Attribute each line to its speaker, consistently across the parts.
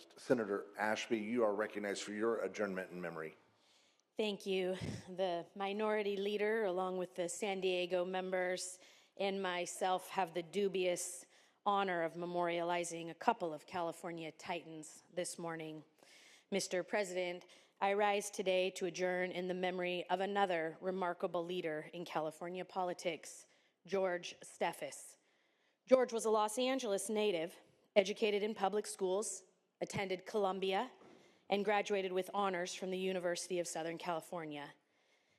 Speaker 1: recognized. Senator Ashby, you are recognized for your adjournment in memory.
Speaker 2: Thank you. The minority leader, along with the San Diego members and myself, have the dubious honor of memorializing a couple of California titans this morning. Mr. President, I rise today to adjourn in the memory of another remarkable leader in California politics, George Steffes. George was a Los Angeles native, educated in public schools, attended Columbia, and graduated with honors from the University of Southern California.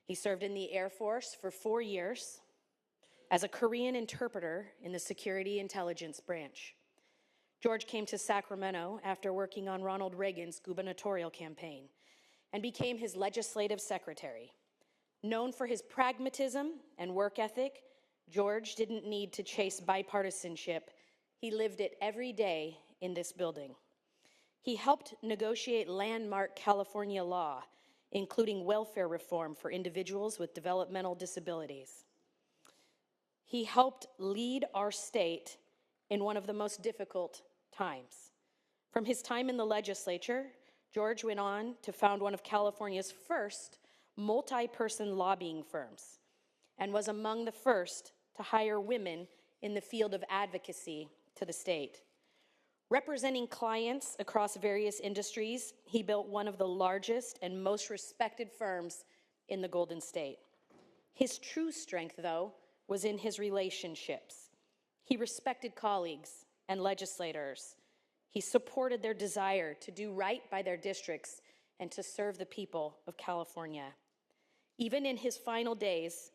Speaker 2: He served in the Air Force for 4 years as a Korean interpreter in the Security Intelligence Branch. George came to Sacramento after working on Ronald Reagan's gubernatorial campaign and became his legislative secretary. Known for his pragmatism and work ethic, George didn't need to chase bipartisanship. He lived it every day in this building. He helped negotiate landmark California law, including welfare reform for individuals with developmental disabilities. He helped lead our state in one of the most difficult times. From his time in the legislature, George went on to found one of California's first multi-person lobbying firms and was among the first to hire women in the field of advocacy to the state. Representing clients across various industries, he built one of the largest and most respected firms in the Golden State. His true strength, though, was in his relationships. He respected colleagues and legislators. He supported their desire to do right by their districts and to serve the people of California. Even in his final days,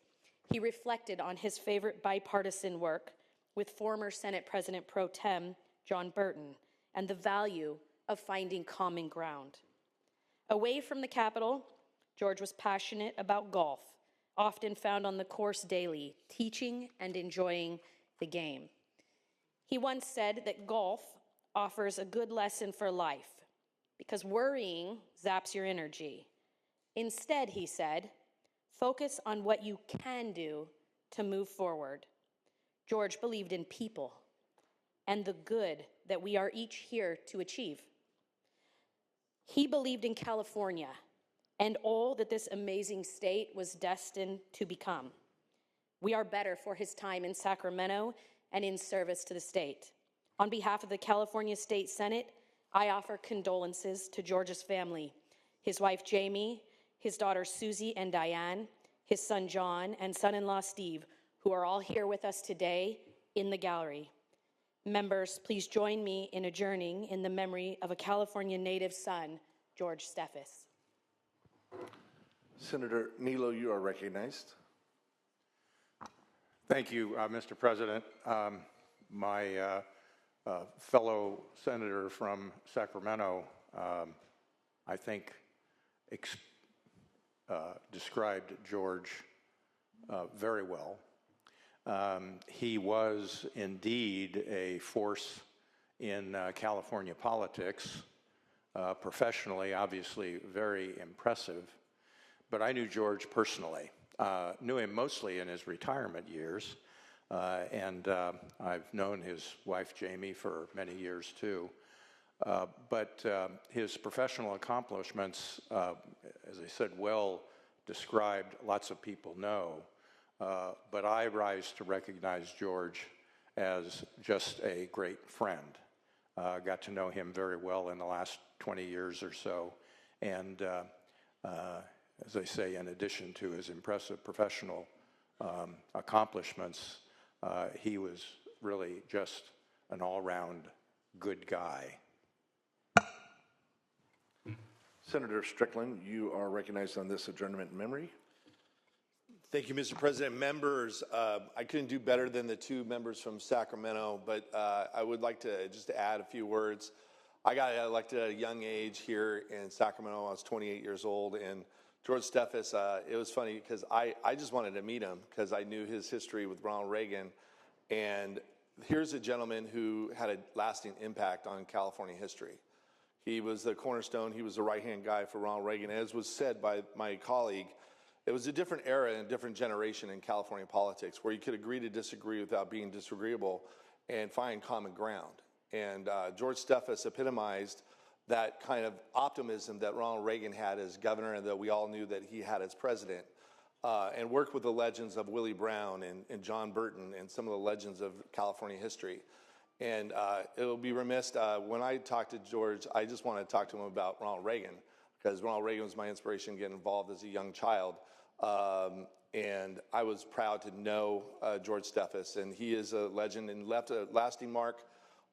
Speaker 2: he reflected on his favorite bipartisan work with former Senate President Pro Tem John Burton and the value of finding common ground. Away from the Capitol, George was passionate about golf, often found on the course daily, teaching and enjoying the game. He once said that golf offers a good lesson for life because worrying zaps your energy. Instead, he said, focus on what you can do to move forward. George believed in people and the good that we are each here to achieve. He believed in California and all that this amazing state was destined to become. We are better for his time in Sacramento and in service to the state. On behalf of the California State Senate, I offer condolences to George's family, his wife Jamie, his daughters Susie and Diane, his son John, and son-in-law Steve, who are all here with us today in the gallery. Members, please join me in adjourning in the memory of a California native son, George Steffes.
Speaker 1: Senator Nilo, you are recognized.
Speaker 3: Thank you, Mr. President. My fellow senator from Sacramento, I think, described George very well. He was indeed a force in California politics, professionally, obviously very impressive. But I knew George personally, knew him mostly in his retirement years, and I've known his wife Jamie for many years too. But his professional accomplishments, as I said, well described, lots of people know. But I rise to recognize George as just a great friend. Got to know him very well in the last 20 years or so. And as I say, in addition to his impressive professional accomplishments, he was really just an all-round good guy.
Speaker 1: Senator Strickland, you are recognized on this adjournment in memory.
Speaker 4: Thank you, Mr. President. Members, I couldn't do better than the two members from Sacramento, but I would like to just add a few words. I got elected at a young age here in Sacramento. I was 28 years old, and George Steffes, it was funny because I just wanted to meet him because I knew his history with Ronald Reagan, and here's a gentleman who had a lasting impact on California history. He was the cornerstone. He was the right-hand guy for Ronald Reagan. As was said by my colleague, it was a different era and a different generation in California politics where you could agree to disagree without being disagreeable and find common ground. And George Steffes epitomized that kind of optimism that Ronald Reagan had as governor and that we all knew that he had as president, and worked with the legends of Willie Brown and John Burton and some of the legends of California history. And it'll be remiss, when I talk to George, I just want to talk to him about Ronald Reagan, because Ronald Reagan was my inspiration getting involved as a young child. And I was proud to know George Steffes, and he is a legend and left a lasting mark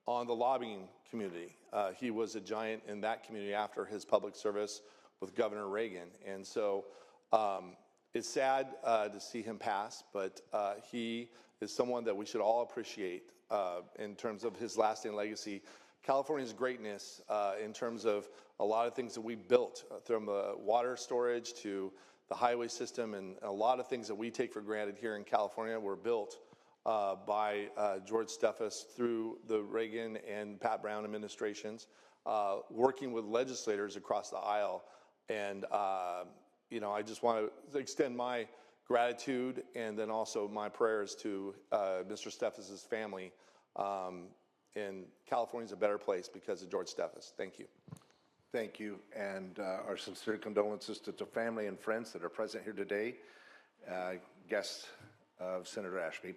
Speaker 4: on the lobbying community. He was a giant in that community after his public service with Governor Reagan. And so it's sad to see him pass, but he is someone that we should all appreciate in terms of his lasting legacy. California's greatness in terms of a lot of things that we built, from water storage to the highway system, and a lot of things that we take for granted here in California were built by George Steffes through the Reagan and Pat Brown administrations, working with legislators across the aisle. And you know, I just want to extend my gratitude and then also my prayers to Mr. Steffes' family. And California's a better place because of George Steffes. Thank you.
Speaker 1: Thank you, and our sincere condolences to the family and friends that are present here today, guests of Senator Ashby.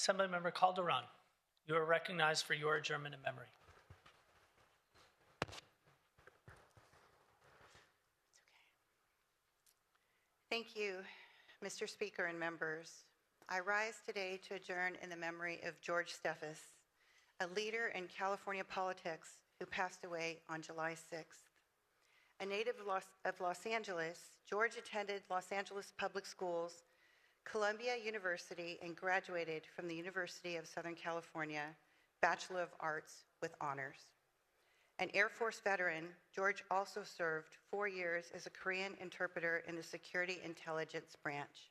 Speaker 5: Assemblymember Calderon, you are recognized for your adjournment in memory.
Speaker 6: Thank you, Mr. Speaker and members. I rise today to adjourn in the memory of George Steffes, a leader in California politics who passed away on July 6th. A native of Los Angeles, George attended Los Angeles Public Schools, Columbia University, and graduated from the University of Southern California, Bachelor of Arts with honors. An Air Force veteran, George also served 4 years as a Korean interpreter in the Security Intelligence Branch.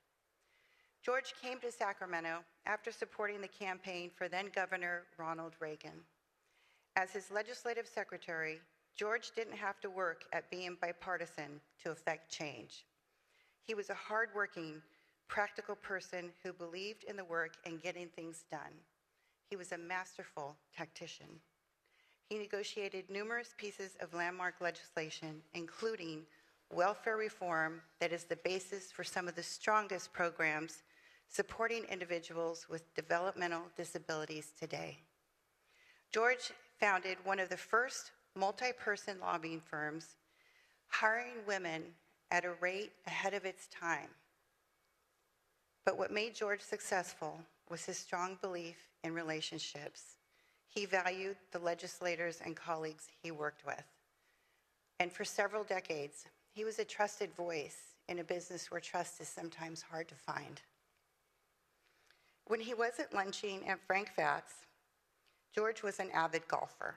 Speaker 6: George came to Sacramento after supporting the campaign for then Governor Ronald Reagan. As his legislative secretary, George didn't have to work at being bipartisan to effect change. He was a hardworking, practical person who believed in the work and getting things done. He was a masterful tactician. He negotiated numerous pieces of landmark legislation, including welfare reform that is the basis for some of the strongest programs supporting individuals with developmental disabilities today. George founded one of the first multi-person lobbying firms, hiring women at a rate ahead of its time. But what made George successful was his strong belief in relationships. He valued the legislators and colleagues he worked with. And for several decades, he was a trusted voice in a business where trust is sometimes hard to find. When he wasn't lunching at Frank Fat's, George was an avid golfer.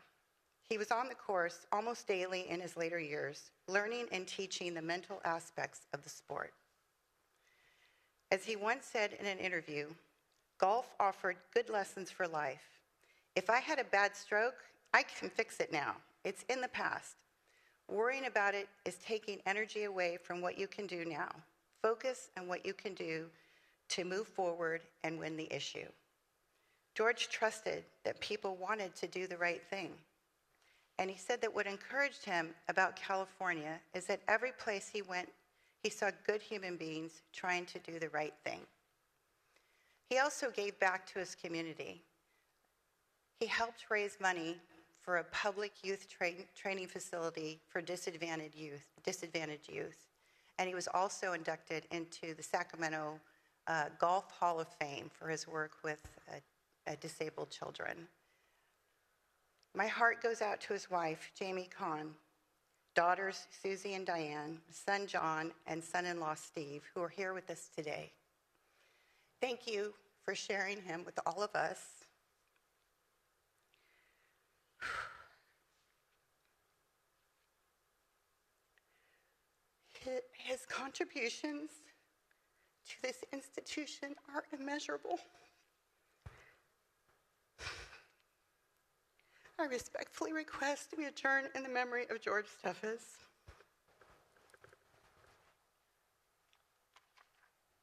Speaker 6: He was on the course almost daily in his later years, learning and teaching the mental aspects of the sport. As he once said in an interview, golf offered good lessons for life. If I had a bad stroke, I can fix it now. It's in the past. Worrying about it is taking energy away from what you can do now. Focus on what you can do to move forward and win the issue. George trusted that people wanted to do the right thing. And he said that what encouraged him about California is that every place he went, he saw good human beings trying to do the right thing. He also gave back to his community. He helped raise money for a public youth training facility for disadvantaged youth. And he was also inducted into the Sacramento Golf Hall of Fame for his work with disabled children. My heart goes out to his wife, Jamie Kahn, daughters Susie and Diane, son John, and son-in-law Steve, who are here with us today. Thank you for sharing him with all of us. His contributions to this institution are immeasurable. I respectfully request we adjourn in the memory of George Steffes.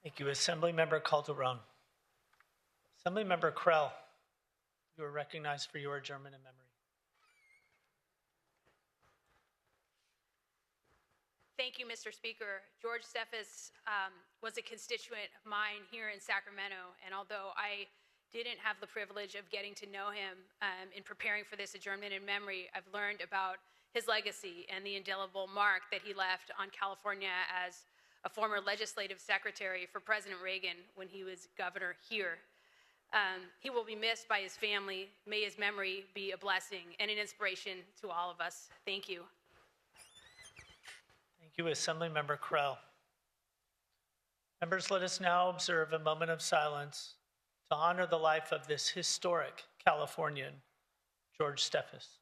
Speaker 5: Thank you, Assemblymember Calderon. Assemblymember Krell, You are recognized for your adjournment in memory.
Speaker 7: Thank you, Mr. Speaker. George Steffes was a constituent of mine here in Sacramento, and although I didn't have the privilege of getting to know him in preparing for this adjournment in memory, I've learned about his legacy and the indelible mark that he left on California as a former legislative secretary for President Reagan when he was governor here. He will be missed by his family. May his memory be a blessing and an inspiration to all of us. Thank you.
Speaker 5: Thank you, Assemblymember Krell. Members, let us now observe a moment of silence to honor the life of this historic Californian, George Steffes.